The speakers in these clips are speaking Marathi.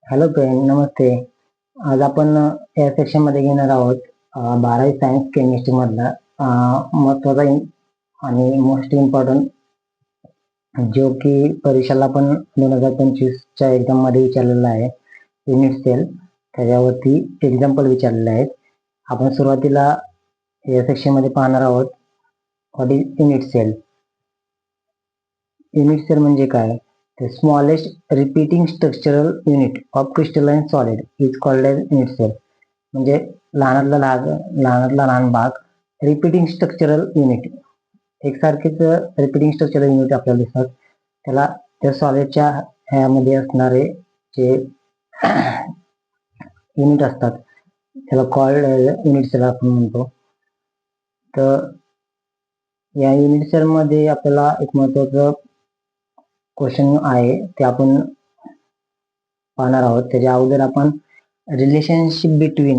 हॅलो फ्रेंड, नमस्ते. आज आपण या सेक्शनमध्ये घेणार आहोत 12वी सायन्स केमिस्ट्री मधला महत्त्वाचा आणि मोस्ट इम्पॉर्टंट, जो की परीक्षेला पण 2025च्या एक्झाम मध्ये विचारलेला आहे, युनिट सेल. त्याच्यावरती एक्झाम्पल विचारलेले आहेत. आपण सुरुवातीला या सेक्शन मध्ये पाहणार आहोत what is unit cell. Unit cell म्हणजे काय? The smallest repeating structural unit of crystalline solid is called as unit cell. म्हणजे लहानातला लहान भाग रिपीटिंग स्ट्रक्चरल युनिट, एकसारखेच रिपीटिंग स्ट्रक्चरल युनिट आपल्याला दिसतात. त्याला त्या सॉलिडच्या ह्यामध्ये असणारे जे युनिट असतात त्याला कॉल्ड युनिट सेल आपण म्हणतो. तर या युनिट सेल मध्ये आपल्याला एक महत्वाचं क्वेश्चन आहे ते आपण पाहणार आहोत. त्याच्या अगोदर आपण relationship between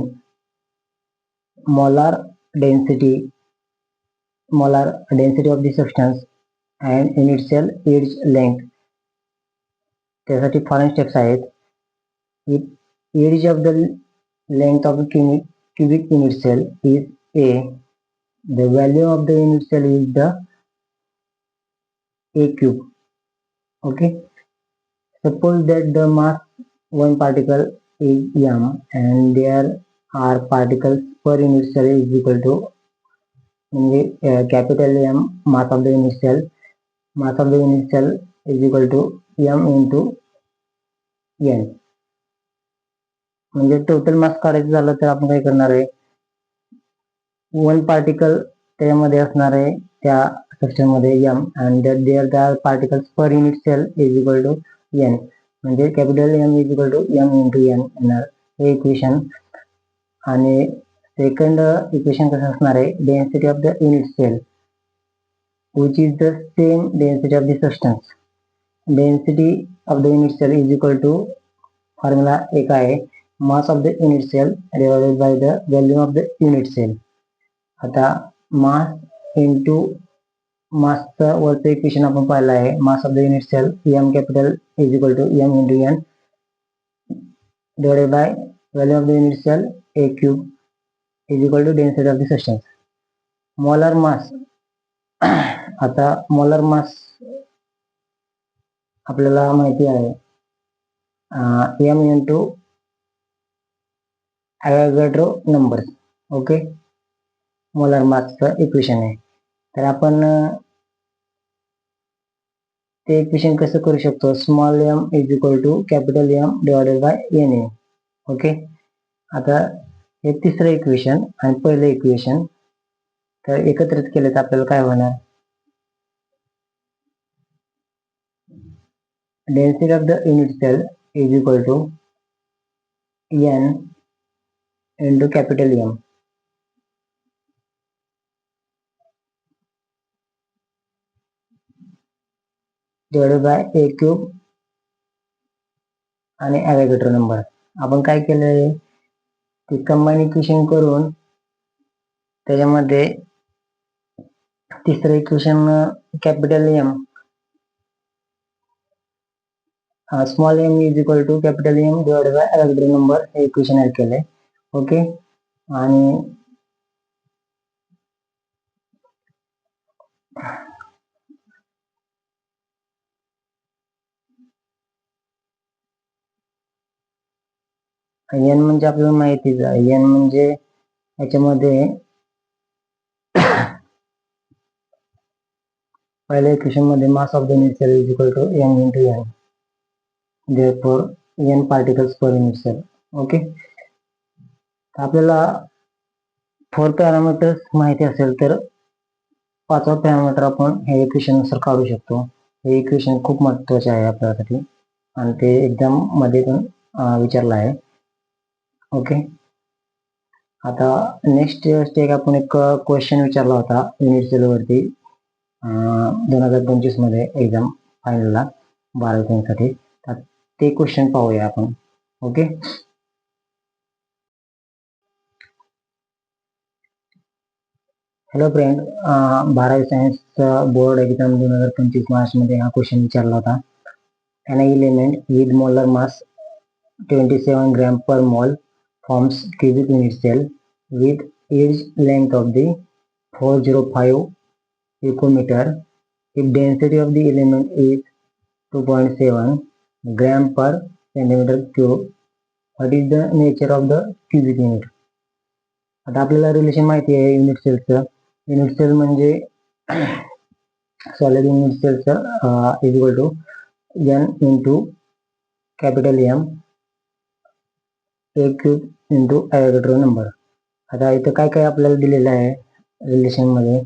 molar density of the substance and unit cell edge length, त्यासाठी फॉलोइंग स्टेप्स आहेत. Edge of the length of cubic unit cell is a. The value of the unit cell is the a cube. Okay, suppose that the mass one particle is m and there are particles per unit cell is equal to capital M mass of the unit cell is equal to m into n. म्हणजे टोटल मास काढायचं झालं तर आपण काय करणार आहे, वन पार्टिकल त्यामध्ये असणार आहे त्या सेक्शन मध्ये m and that there are particles per unit cell is equal to n. म्हणजे capital M is equal to m into n येणार हे इक्वेशन. आणि सेकंड इक्वेशन कसं असणार आहे, density of the unit cell which is the same density of the substance. Density of the unit cell is equal to formula एक आहे, mass of the unit cell divided by the volume of the unit cell. आता मास इंटू मासचं वरचं इक्वेशन आपण पाहिलं आहे, mass of the unit cell m capital is equal to m into n divided by volume of the unit sale a cube is equal to density of the substance. Molar mass, आता मोलार मास आपल्याला माहिती आहे m into Avogadro number. Okay, molar मासचं इक्वेशन आहे. तर आपण ते इक्वेशन कसं करू शकतो, small m is equal to capital M divided by n. Okay, आता हे तिसरं इक्वेशन आणि पहिलं इक्वेशन तर एकत्रित केले तर आपल्याला काय होणार, density of the unit cell is equal to n into capital M divided by a cube आणि ॲव्होगाड्रो नंबर. आपण काय केलंय, ते कंबाईन इक्वेशन करून त्याच्यामध्ये तिसरं equation capital M small m is equal to capital M divided by Avogadro number हे इक्वेशन ऍड केलंय. ओके, आणि n म्हणजे आपल्याला माहितीच आहे, n म्हणजे याच्यामध्ये पहिल्या इक्वेशन मध्ये mass of the unit cell is equal to m into n, therefore n particles per unit cell. Okay, आपल्याला 4 पॅरामीटर्स माहिती असेल तर 5वा पॅरामीटर आपण हे इक्वेशन नुसार काढू शकतो. हे इक्वेशन खूप महत्वाचे आहे आपल्यासाठी आणि ते एक्झाम मध्ये पण विचारलं आहे. ओके, आता नेक्स्ट स्टेप आपण एक क्वेश्चन विचारला होता युनिट सेल वरती 2025 मध्ये एक्झाम फायनलला 12वी साठी, ते क्वेश्चन पाहूया आपण. ओके, हॅलो फ्रेंड, 12वी सायन्स बोर्ड एक्झाम 2025 मार्च मध्ये हा क्वेश्चन विचारला होता. An element with molar mass 27 gram per mole forms cubic unit cell with edge length of the 405 picometer. If density of the element is 2.7 gram per centimeter cube, what is the nature of the cubic unit? आता आपल्याला रिलेशन माहिती आहे युनिट सेलचं. युनिट सेल म्हणजे सॉलिड युनिट सेलचं equal to n into capital M a cube into Avogadro number. आता इथं काय काय आपल्याला दिलेलं आहे रिलेशन मध्ये.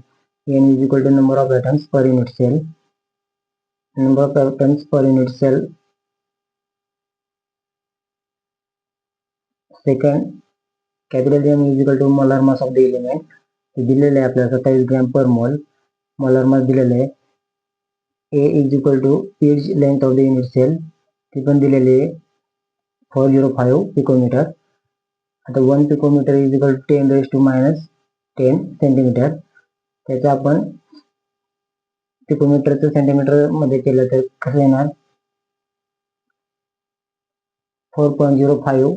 n is equal to number of atoms per unit cell. Number of atoms per unit cell. Second capital M is equal to molar mass of the element. हे दिलेलं आहे आपल्याला 27 ग्रॅम पर मोल. मोलार मास दिलेलं आहे. A is equal to edge length of the unit cell, ती पण दिलेली आहे 405 पिकोमीटर. आता 1 picometre is equal to 10⁻⁻10 centimetre. त्याचं आपण पिकोमीटरचं सेंटीमीटर मध्ये केलं तर कसं येणार 4.05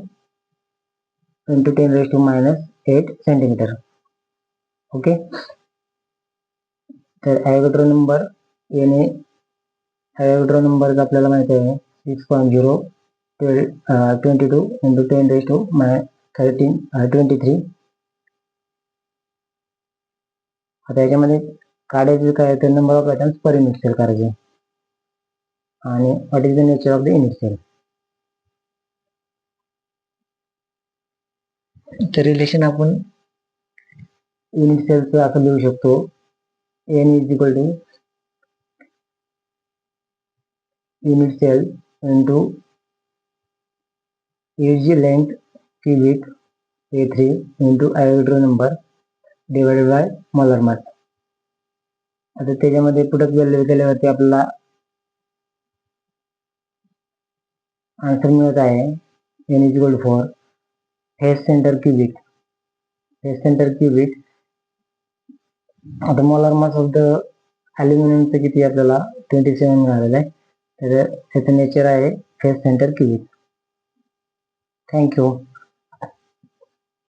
इंटू 10⁻⁸ सेंटीमीटर. ओके. तर ॲव्होगॅड्रो नंबर येणे ॲव्होगॅड्रो नंबर आपल्याला माहिती आहे 6.022 इंटू 10⁻23. आता याच्यामध्ये काढायचं काय तर number of atoms per unit cell करायचे आणि what is the nature of the unit cell. तर रिलेशन आपण युनिट सेलचं असं लिहू शकतो. n is equal to unit cell into edge length cubic A3 into Avogadro number divided by molar mass. आता त्याच्यामध्ये पुढे व्हॅल्यू केल्यावरती आपल्याला आन्सर मिळत आहे n is equal to 4. Face centre cubic. Face centre cubic. आता मोलार मास ऑफ द ॲल्युमिनियमचं किती आपल्याला 27 मिळालेलं आहे. तर त्याचं नेचर आहे फेस सेंटर क्यूबिक. थँक्यू.